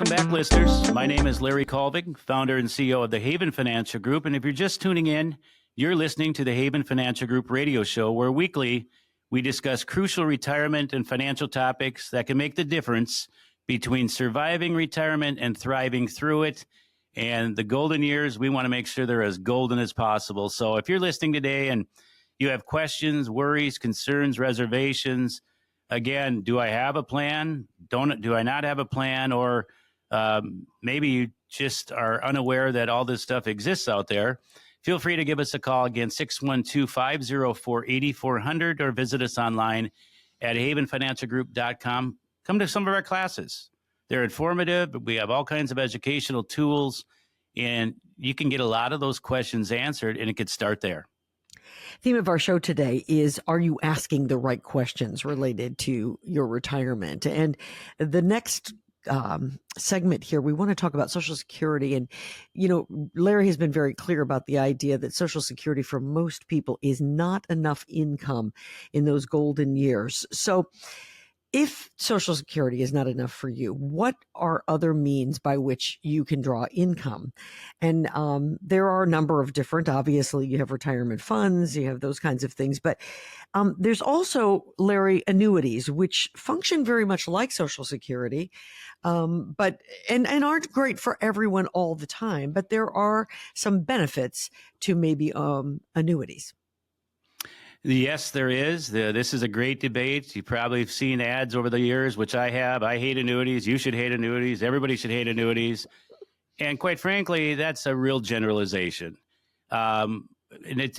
Welcome back, listeners. My name is Larry Colvig, founder and CEO of the Haven Financial Group. And if you're just tuning in, you're listening to the Haven Financial Group radio show, where weekly we discuss crucial retirement and financial topics that can make the difference between surviving retirement and thriving through it. And the golden years, we want to make sure they're as golden as possible. So if you're listening today and you have questions, worries, concerns, reservations, again, do I have a plan? Do I not have a plan? Or maybe you just are unaware that all this stuff exists out there. Feel free to give us a call again, 612-504-8400, or visit us online at havenfinancialgroup.com. Come to some of our classes. They're informative. We have all kinds of educational tools, and you can get a lot of those questions answered, and it could start there. Theme of our show today is, are you asking the right questions related to your retirement? And the next segment here, we want to talk about Social Security. And, you know, Larry has been very clear about the idea that Social Security for most people is not enough income in those golden years. So if Social Security is not enough for you, what are other means by which you can draw income? And there are a number of different, obviously, you have retirement funds, you have those kinds of things. But there's also, Larry, annuities, which function very much like Social Security, but aren't great for everyone all the time. But there are some benefits to maybe annuities. Yes, there is. This is a great debate. You probably have seen ads over the years, which I have. I hate annuities. You should hate annuities. Everybody should hate annuities. And quite frankly, that's a real generalization. And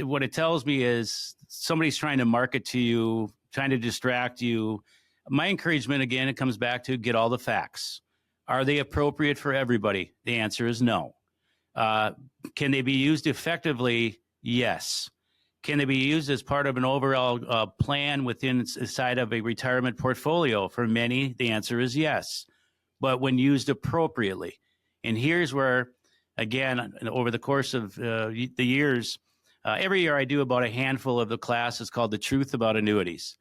what it tells me is somebody's trying to market to you, trying to distract you. My encouragement, again, it comes back to get all the facts. Are they appropriate for everybody? The answer is no. Can they be used effectively? Yes. Can they be used as part of an overall plan inside of a retirement portfolio? For many, the answer is yes, but when used appropriately. And here's where, again, over the course of the years, every year I do about a handful of the classes called The Truth About Annuities,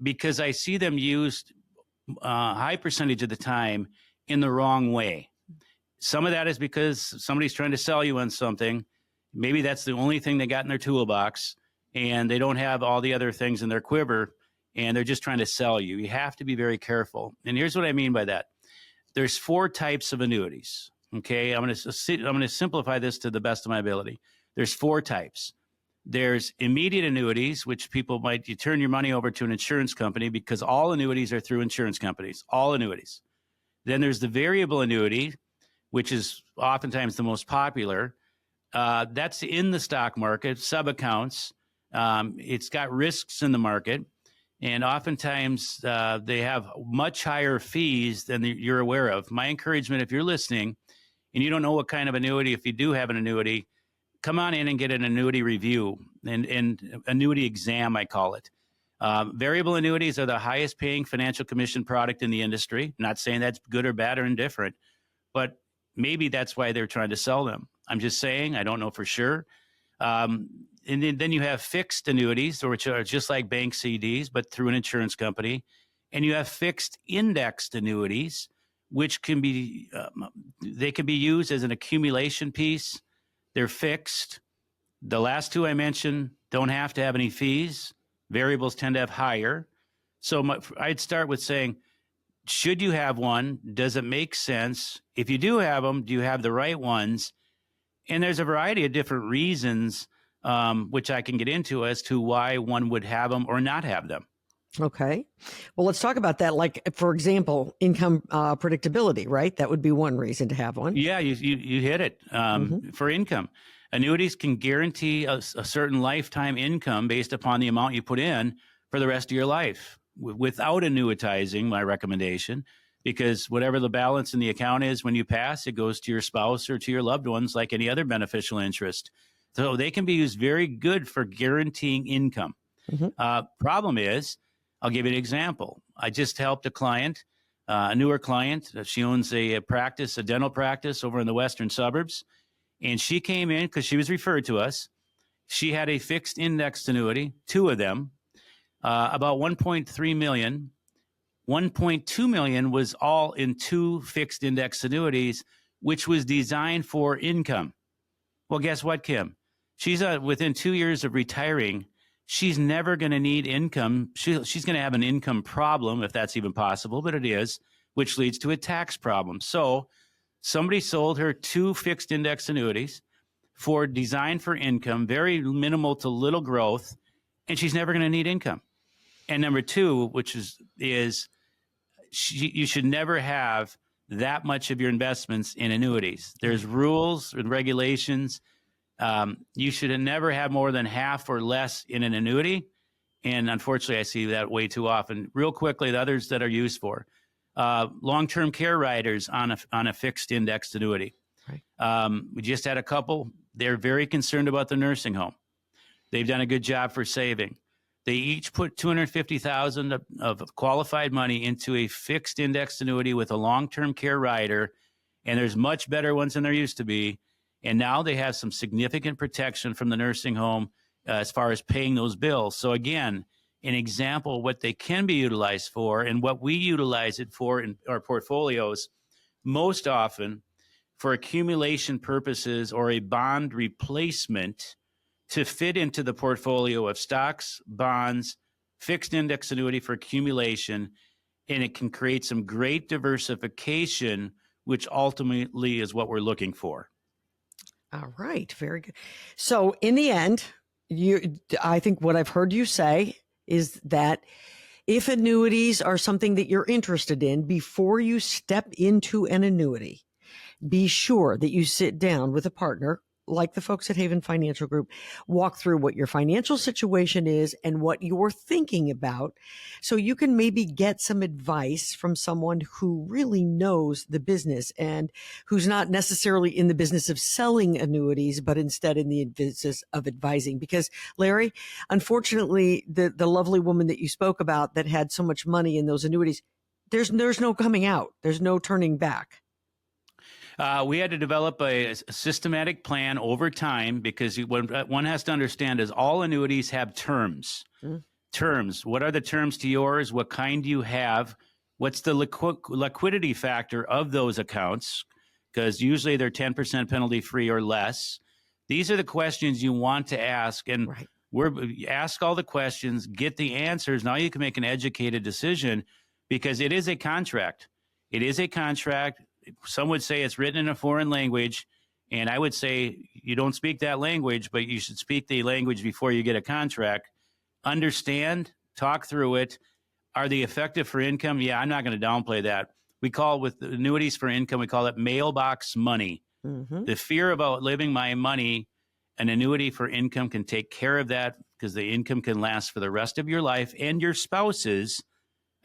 because I see them used a high percentage of the time in the wrong way. Some of that is because somebody's trying to sell you on something. Maybe that's the only thing they got in their toolbox, and they don't have all the other things in their quiver, and they're just trying to sell you. You have to be very careful. And here's what I mean by that. There's 4 types of annuities. Okay, I'm going to simplify this to the best of my ability. There's 4 types. There's immediate annuities, which you turn your money over to an insurance company, because all annuities are through insurance companies, all annuities. Then there's the variable annuity, which is oftentimes the most popular. That's in the stock market, sub-accounts. It's got risks in the market, and oftentimes they have much higher fees than you're aware of. My encouragement, if you're listening and you don't know what kind of annuity, if you do have an annuity, come on in and get an annuity review and annuity exam, I call it. Variable annuities are the highest paying financial commission product in the industry. Not saying that's good or bad or indifferent, but maybe that's why they're trying to sell them. I'm just saying, I don't know for sure. And then you have fixed annuities, which are just like bank CDs, but through an insurance company. And you have fixed indexed annuities, which can be, they can be used as an accumulation piece. They're fixed. The last 2 I mentioned don't have to have any fees. Variables tend to have higher. So I'd start with saying, should you have one? Does it make sense? If you do have them, do you have the right ones? And there's a variety of different reasons, which I can get into, as to why one would have them or not have them. Okay. Well, let's talk about that. Like, for example, income predictability, right? That would be one reason to have one. Yeah, you hit it. For income, annuities can guarantee a certain lifetime income based upon the amount you put in for the rest of your life, without annuitizing, my recommendation, because whatever the balance in the account is when you pass, it goes to your spouse or to your loved ones like any other beneficial interest. So they can be used very good for guaranteeing income. Problem is, I'll give you an example. I just helped a client, a newer client. She owns a dental practice over in the western suburbs. And she came in because she was referred to us. She had a fixed indexed annuity, 2 of them, about $1.3 million. 1.2 million was all in 2 fixed index annuities, which was designed for income. Well, guess what, Kim? She's within 2 years of retiring. She's never going to need income. She's going to have an income problem, if that's even possible, but it is, which leads to a tax problem. So somebody sold her 2 fixed index annuities for designed for income, very minimal to little growth, and she's never going to need income. And number 2, which is you should never have that much of your investments in annuities. There's rules and regulations. You should never have more than half or less in an annuity. And unfortunately, I see that way too often. Real quickly, the others that are used for long-term care riders on a fixed indexed annuity. Right. We just had a couple. They're very concerned about the nursing home. They've done a good job for saving. They each put $250,000 of qualified money into a fixed indexed annuity with a long-term care rider, and there's much better ones than there used to be. And now they have some significant protection from the nursing home as far as paying those bills. So again, an example of what they can be utilized for and what we utilize it for in our portfolios, most often for accumulation purposes or a bond replacement to fit into the portfolio of stocks, bonds, fixed index annuity for accumulation, and it can create some great diversification, which ultimately is what we're looking for. All right, very good. So in the end, I think what I've heard you say is that if annuities are something that you're interested in, before you step into an annuity, be sure that you sit down with a partner like the folks at Haven Financial Group, walk through what your financial situation is and what you're thinking about, so you can maybe get some advice from someone who really knows the business and who's not necessarily in the business of selling annuities, but instead in the business of advising. Because Larry, unfortunately, the lovely woman that you spoke about that had so much money in those annuities, there's no coming out. There's no turning back. We had to develop a systematic plan over time, because what one has to understand is all annuities have terms. Terms. What are the terms to yours? What kind do you have? What's the liquidity factor of those accounts? Because usually they're 10% penalty free or less. These are the questions you want to ask. And ask all the questions, get the answers. Now you can make an educated decision, because it is a contract. It is a contract. Some would say it's written in a foreign language, and I would say you don't speak that language, but you should speak the language before you get a contract. Understand, talk through it. Are they effective for income? Yeah, I'm not going to downplay that. We call it, with annuities for income, we call it mailbox money. The fear about living my money, an annuity for income can take care of that, because the income can last for the rest of your life and your spouse's.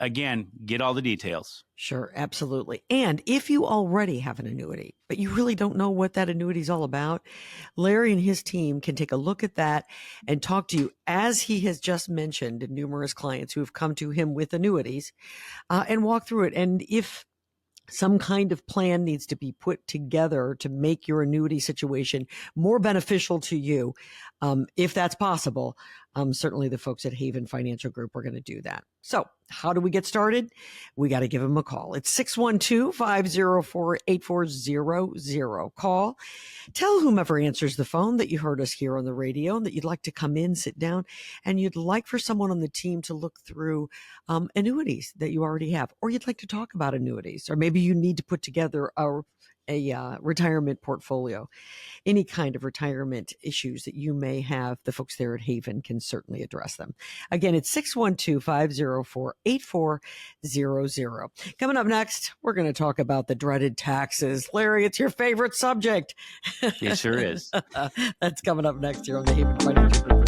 Again, get all the details. Sure, absolutely. And if you already have an annuity, but you really don't know what that annuity is all about, Larry and his team can take a look at that and talk to you, as he has just mentioned, numerous clients who have come to him with annuities, and walk through it. And if some kind of plan needs to be put together to make your annuity situation more beneficial to you, if that's possible, certainly the folks at Haven Financial Group are going to do that. So how do we get started? We got to give them a call. It's 612-504-8400. Call. Tell whomever answers the phone that you heard us here on the radio and that you'd like to come in, sit down, and you'd like for someone on the team to look through annuities that you already have, or you'd like to talk about annuities, or maybe you need to put together a retirement portfolio. Any kind of retirement issues that you may have, the folks there at Haven can certainly address them. Again, it's 612-504-8400. Coming up next, we're going to talk about the dreaded taxes. Larry, it's your favorite subject. It sure is. That's coming up next here on the Haven Financial Group.